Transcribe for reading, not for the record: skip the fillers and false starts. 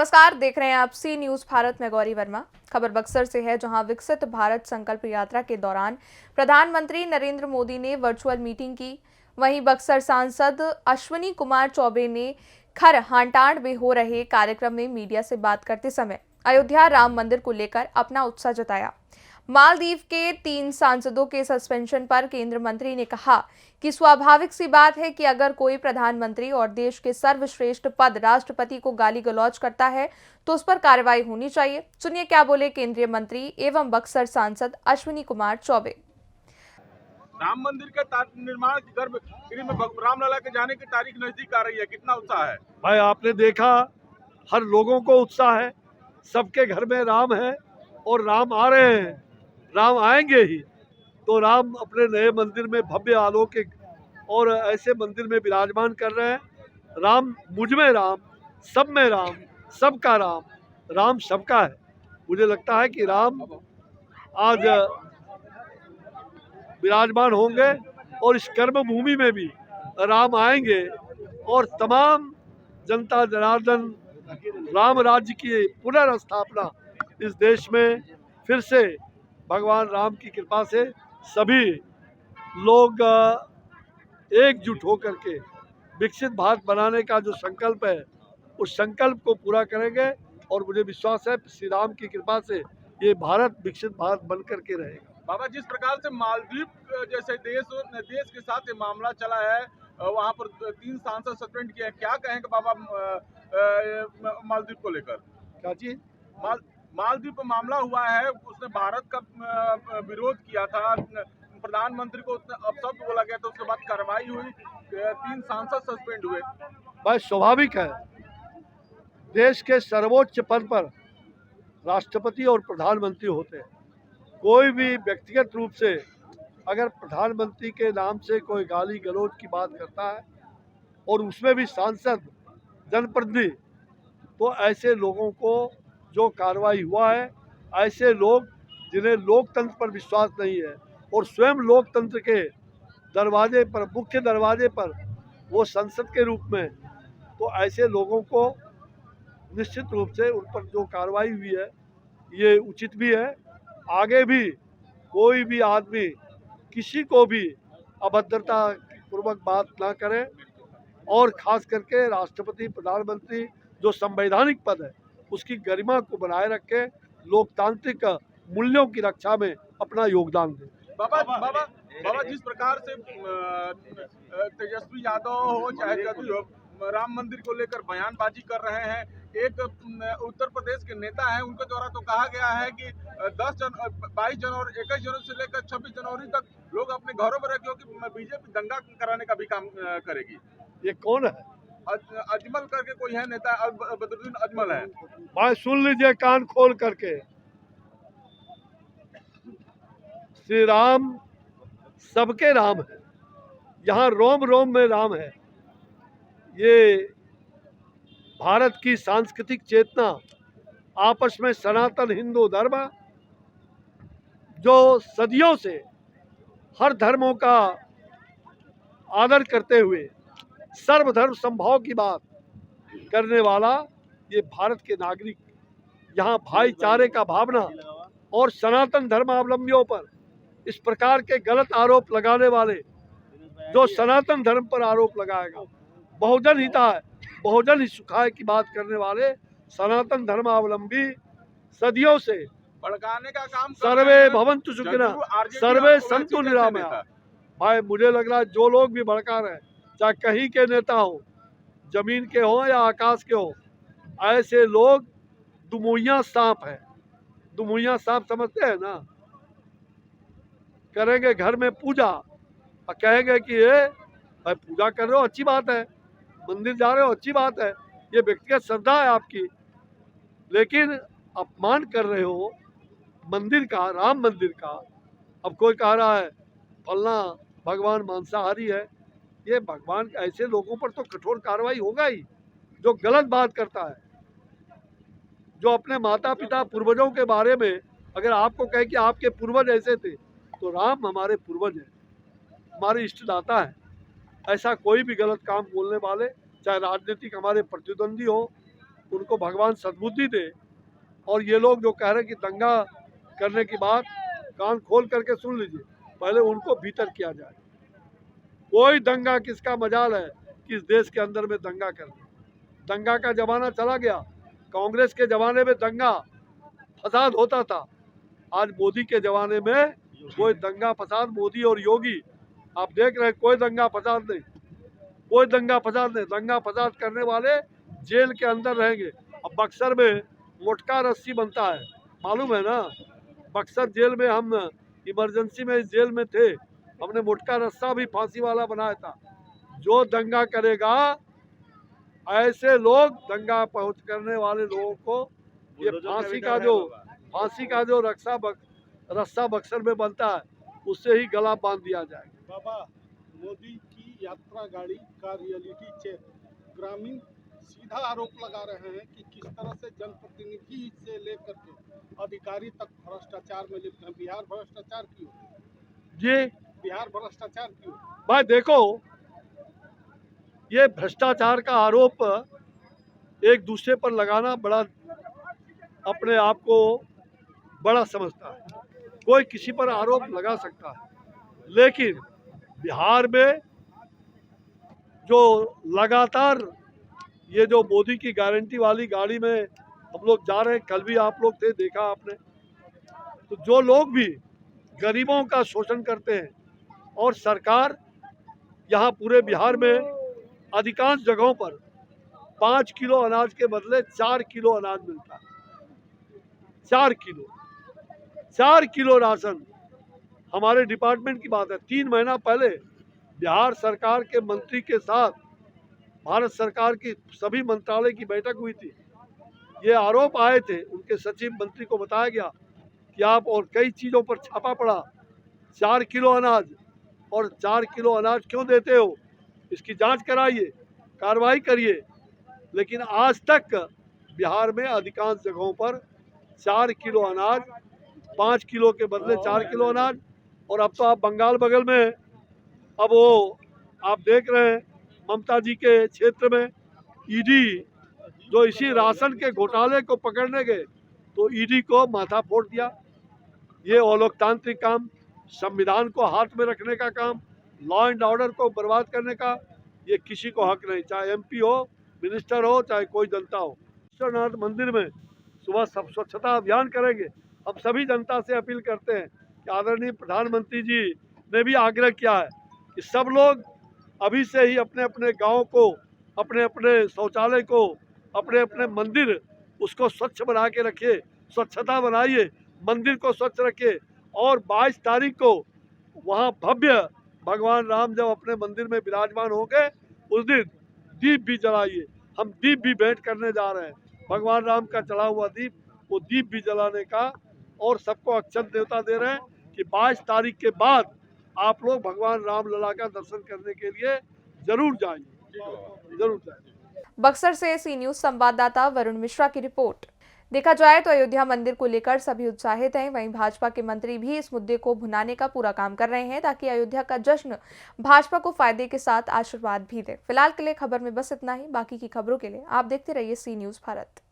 नमस्कार, देख रहे हैं आप सी न्यूज भारत में गौरी वर्मा। खबर बक्सर से है, जहां विकसित भारत संकल्प यात्रा के दौरान प्रधानमंत्री नरेंद्र मोदी ने वर्चुअल मीटिंग की। वहीं बक्सर सांसद अश्विनी कुमार चौबे ने खर हांटाड़ में हो रहे कार्यक्रम में मीडिया से बात करते समय अयोध्या राम मंदिर को लेकर अपना उत्साह जताया। मालदीव के 3 सांसदों के सस्पेंशन पर केंद्र मंत्री ने कहा कि स्वाभाविक सी बात है कि अगर कोई प्रधानमंत्री और देश के सर्वश्रेष्ठ पद राष्ट्रपति को गाली गलौज करता है तो उस पर कार्रवाई होनी चाहिए। सुनिए क्या बोले केंद्रीय मंत्री एवं बक्सर सांसद अश्विनी कुमार चौबे। राम मंदिर के निर्माण की गर्भगृह में रामलला के जाने की तारीख नजदीक आ रही है, कितना उत्साह है? भाई आपने देखा, हर लोगों को उत्साह है, सबके घर में राम है और राम आ रहे हैं, राम आएंगे ही। तो राम अपने नए मंदिर में भव्य अलौकिक और ऐसे मंदिर में विराजमान कर रहे हैं। राम मुझ में राम, सब में राम, सबका राम, राम सबका है। मुझे लगता है कि राम आज विराजमान होंगे और इस कर्म भूमि में भी राम आएंगे और तमाम जनता जनार्दन राम राज्य की पुनर्स्थापना इस देश में फिर से भगवान राम की कृपा से सभी लोग एकजुट होकर के विकसित भारत बनाने का जो संकल्प है उस संकल्प को पूरा करेंगे और मुझे विश्वास है श्री राम की कृपा से ये भारत विकसित भारत बन करके रहेगा। बाबा, जिस प्रकार से मालदीव जैसे देश के साथ ये मामला चला है, वहाँ पर 3 सांसद सस्पेंड किए हैं, क्या कहेंगे बाबा मालदीव को लेकर? क्या चीज? मालदीव पर मामला हुआ है, उसने भारत का विरोध किया था, प्रधानमंत्री को उसने अपशब्द बोला गया, तो उसके बाद कार्रवाई हुई, 3 सांसद सस्पेंड हुए। भाई स्वाभाविक है, देश के सर्वोच्च पद पर राष्ट्रपति और प्रधानमंत्री होते हैं। कोई भी व्यक्तिगत रूप से अगर प्रधानमंत्री के नाम से कोई गाली गलौज की बात करता है और उसमें भी सांसद जनप्रतिनिधि, तो ऐसे लोगों को जो कार्रवाई हुआ है, ऐसे लोग जिन्हें लोकतंत्र पर विश्वास नहीं है और स्वयं लोकतंत्र के दरवाजे पर, मुख्य दरवाजे पर वो संसद के रूप में, तो ऐसे लोगों को निश्चित रूप से उन पर जो कार्रवाई हुई है ये उचित भी है। आगे भी कोई भी आदमी किसी को भी अभद्रता पूर्वक बात ना करे और खास करके राष्ट्रपति प्रधानमंत्री जो संवैधानिक पद है उसकी गरिमा को बनाए रखे, लोकतांत्रिक मूल्यों की रक्षा में अपना योगदान दे। बाबा, जिस प्रकार से तेजस्वी यादव हो चाहे जदयू हो, राम मंदिर को लेकर बयानबाजी कर रहे हैं, एक उत्तर प्रदेश के नेता हैं, उनके द्वारा तो कहा गया है कि 22 जनवरी 21 जनवरी से लेकर 26 जनवरी तक लोग अपने घरों में रहे, क्योंकि बीजेपी दंगा कराने का भी काम करेगी। ये कौन है? अजमल करके कोई है नेता, बदरुद्दीन अजमल है। भाई सुन लीजिए कान खोल करके, श्री राम सबके राम है, यहाँ रोम रोम में राम है। ये भारत की सांस्कृतिक चेतना, आपस में सनातन हिंदू धर्म जो सदियों से हर धर्मों का आदर करते हुए सर्वधर्म समभाव की बात करने वाला ये भारत के नागरिक, यहाँ भाईचारे का भावना और सनातन धर्मावलंबियों पर इस प्रकार के गलत आरोप लगाने वाले, जो सनातन धर्म पर आरोप लगाएगा, बहुजन हिताय बहुजन ही सुखाय की बात करने वाले सनातन धर्मावलंबी सदियों से भड़काने का काम सर्वे भवन्तु सुखिनः सर्वे सन्तु निरामया। भाई मुझे लग रहा है जो लोग भी भड़का रहे हैं, चाहे कहीं के नेता हो, जमीन के हो या आकाश के हो, ऐसे लोग दुमुहिया सांप है। दुमुहिया सांप समझते हैं ना? करेंगे घर में पूजा और कहेंगे कि ये भाई पूजा कर रहे हो, अच्छी बात है, मंदिर जा रहे हो, अच्छी बात है, ये व्यक्तिगत श्रद्धा है आपकी, लेकिन अपमान कर रहे हो मंदिर का, राम मंदिर का। अब कोई कह रहा है फलना भगवान मांसाहारी है, ये भगवान ऐसे लोगों पर तो कठोर कार्रवाई होगा ही जो गलत बात करता है, जो अपने माता पिता पूर्वजों के बारे में अगर आपको कहे कि आपके पूर्वज ऐसे थे, तो राम हमारे पूर्वज हैं, हमारे इष्टदाता है। ऐसा कोई भी गलत काम बोलने वाले, चाहे राजनीतिक हमारे प्रतिद्वंदी हो उनको भगवान सद्बुद्धि दे। और ये लोग जो कह रहे हैं कि दंगा करने की बात, कान खोल करके सुन लीजिए, पहले उनको भीतर किया जाए। कोई दंगा किसका मजाल है कि इस देश के अंदर में दंगा कर। दंगा का जमाना चला गया। कांग्रेस के जमाने में दंगा फसाद होता था। आज मोदी के जमाने में कोई दंगा फसाद, मोदी और योगी आप देख रहे हैं, कोई दंगा फसाद नहीं, कोई दंगा फसाद नहीं। दंगा फसाद करने वाले जेल के अंदर रहेंगे। अब बक्सर में मोटका रस्सी बनता है, मालूम है ना। बक्सर जेल में हम इमरजेंसी में इस जेल में थे, हमने मोटका रस्सा भी फांसी वाला बनाया था। जो दंगा करेगा, ऐसे लोग दंगा पहुंच करने वाले लोगों को ये फांसी का जो रस्सा बक्सर में बनता है, उससे ही गला बांध दिया जाएगा। बाबा, मोदी की यात्रा गाड़ी का रियलिटी चेक, ग्रामीण सीधा आरोप लगा रहे हैं कि किस तरह से जनप्रतिनिधि से लेकर के अधिकारी तक भ्रष्टाचार में लिप्त हैं। बिहार भ्रष्टाचार क्यों? जी बिहार भ्रष्टाचार क्यों? भाई देखो, ये भ्रष्टाचार का आरोप एक दूसरे पर लगाना बड़ा अपने आप को बड़ा समझता है। कोई किसी पर आरोप लगा सकता है, लेकिन बिहार में जो लगातार ये जो मोदी की गारंटी वाली गाड़ी में हम लोग जा रहे हैं, कल भी आप लोग थे, देखा आपने, तो जो लोग भी गरीबों का शोषण करते हैं, और सरकार यहाँ पूरे बिहार में अधिकांश जगहों पर 5 किलो अनाज के बदले 4 किलो अनाज मिलता है। 4 किलो राशन। हमारे डिपार्टमेंट की बात है, 3 महीना पहले बिहार सरकार के मंत्री के साथ भारत सरकार की सभी मंत्रालय की बैठक हुई थी। ये आरोप आए थे, उनके सचिव मंत्री को बताया गया कि आप और कई चीज़ों पर छापा पड़ा, 4 किलो अनाज, और 4 किलो अनाज क्यों देते हो, इसकी जांच कराइए, कार्रवाई करिए। लेकिन आज तक बिहार में अधिकांश जगहों पर 4 किलो अनाज, 5 किलो के बदले 4 किलो अनाज। और अब तो आप बंगाल बगल में, अब वो आप देख रहे हैं ममता जी के क्षेत्र में ईडी जो इसी राशन के घोटाले को पकड़ने गए, तो ईडी को माथा फोड़ दिया। ये अलोकतांत्रिक काम, संविधान को हाथ में रखने का काम, लॉ एंड ऑर्डर को बर्बाद करने का, ये किसी को हक नहीं, चाहे एमपी हो, मिनिस्टर हो, चाहे कोई जनता हो। विश्वनाथ मंदिर में सुबह सब स्वच्छता अभियान करेंगे। हम सभी जनता से अपील करते हैं कि आदरणीय प्रधानमंत्री जी ने भी आग्रह किया है कि सब लोग अभी से ही अपने अपने गांव को, अपने अपने शौचालय को, अपने अपने मंदिर, उसको स्वच्छ बना के रखिए, स्वच्छता बनाइए, मंदिर को स्वच्छ रखिए। और 22 तारीख को वहाँ भव्य भगवान राम जब अपने मंदिर में विराजमान होंगे, उस दिन दीप भी जलाइए। हम दीप भी भेंट करने जा रहे हैं, भगवान राम का चढ़ा हुआ दीप, वो दीप भी जलाने का, और सबको अक्षत देवता दे रहे हैं कि 22 तारीख के बाद आप लोग भगवान राम लला का दर्शन करने के लिए जरूर जाइए, जरूर जाइए। बक्सर से सी न्यूज संवाददाता वरुण मिश्रा की रिपोर्ट। देखा जाए तो अयोध्या मंदिर को लेकर सभी उत्साहित हैं, वहीं भाजपा के मंत्री भी इस मुद्दे को भुनाने का पूरा काम कर रहे हैं ताकि अयोध्या का जश्न भाजपा को फायदे के साथ आशीर्वाद भी दे। फिलहाल के लिए खबर में बस इतना ही। बाकी की खबरों के लिए आप देखते रहिए सी न्यूज भारत।